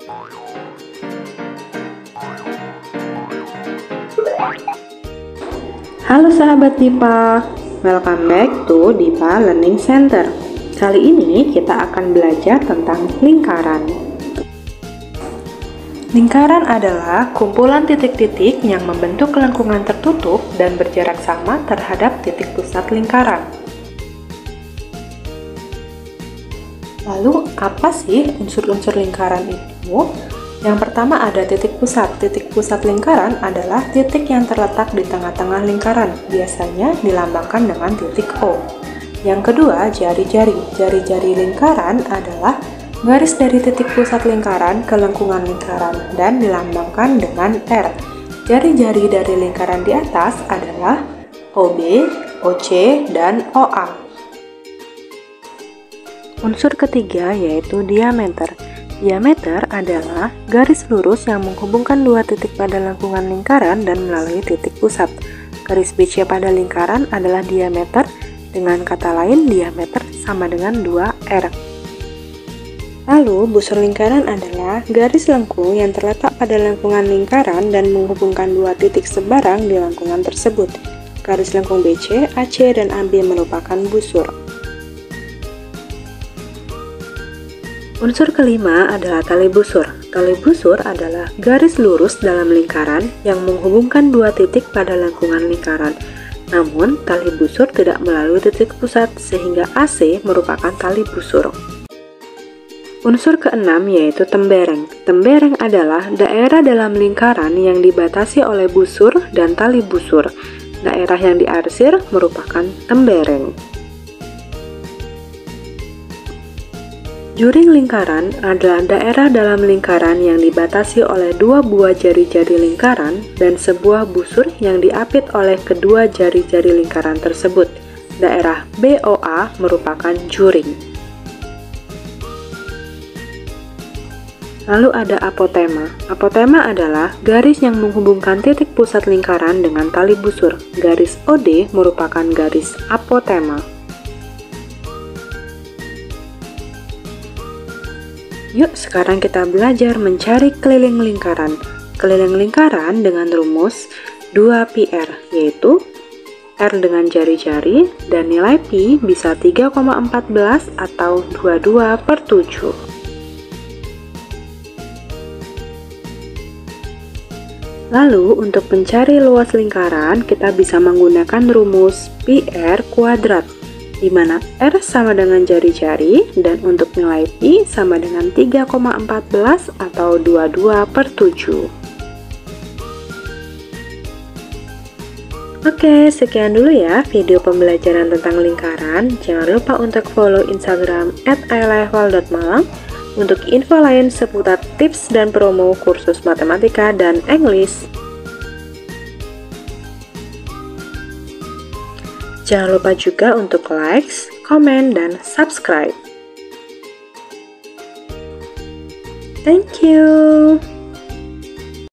Halo sahabat Dipa, welcome back to Dipa Learning Center. Kali ini kita akan belajar tentang lingkaran. Lingkaran adalah kumpulan titik-titik yang membentuk lengkungan tertutup dan berjarak sama terhadap titik pusat lingkaran. Lalu, apa sih unsur-unsur lingkaran itu? Yang pertama ada titik pusat. Titik pusat lingkaran adalah titik yang terletak di tengah-tengah lingkaran, biasanya dilambangkan dengan titik O. Yang kedua, jari-jari. Jari-jari lingkaran adalah garis dari titik pusat lingkaran ke lengkungan lingkaran dan dilambangkan dengan R. Jari-jari dari lingkaran di atas adalah OB, OC, dan OA. Unsur ketiga yaitu diameter. Diameter adalah garis lurus yang menghubungkan dua titik pada lengkungan lingkaran dan melalui titik pusat. Garis BC pada lingkaran adalah diameter, dengan kata lain diameter sama dengan 2R. Lalu, busur lingkaran adalah garis lengkung yang terletak pada lengkungan lingkaran dan menghubungkan dua titik sebarang di lengkungan tersebut. Garis lengkung BC, AC, dan AB merupakan busur. Unsur kelima adalah tali busur. Tali busur adalah garis lurus dalam lingkaran yang menghubungkan dua titik pada lengkungan lingkaran. Namun, tali busur tidak melalui titik pusat sehingga AC merupakan tali busur. Unsur keenam yaitu tembereng. Tembereng adalah daerah dalam lingkaran yang dibatasi oleh busur dan tali busur. Daerah yang diarsir merupakan tembereng. Juring lingkaran adalah daerah dalam lingkaran yang dibatasi oleh dua buah jari-jari lingkaran dan sebuah busur yang diapit oleh kedua jari-jari lingkaran tersebut. Daerah BOA merupakan juring. Lalu ada apotema. Apotema adalah garis yang menghubungkan titik pusat lingkaran dengan tali busur. Garis OD merupakan garis apotema. Yuk, sekarang kita belajar mencari keliling lingkaran. Keliling lingkaran dengan rumus 2πr, yaitu R dengan jari-jari dan nilai Pi bisa 3,14 atau 22/7. Lalu, untuk mencari luas lingkaran, kita bisa menggunakan rumus πr kuadrat, di mana R sama dengan jari-jari dan untuk nilai Pi sama dengan 3,14 atau 22/7. Oke, sekian dulu ya video pembelajaran tentang lingkaran. Jangan lupa untuk follow Instagram @ilahwal.malang untuk info lain seputar tips dan promo kursus matematika dan English. Jangan lupa juga untuk like, komen, dan subscribe. Thank you.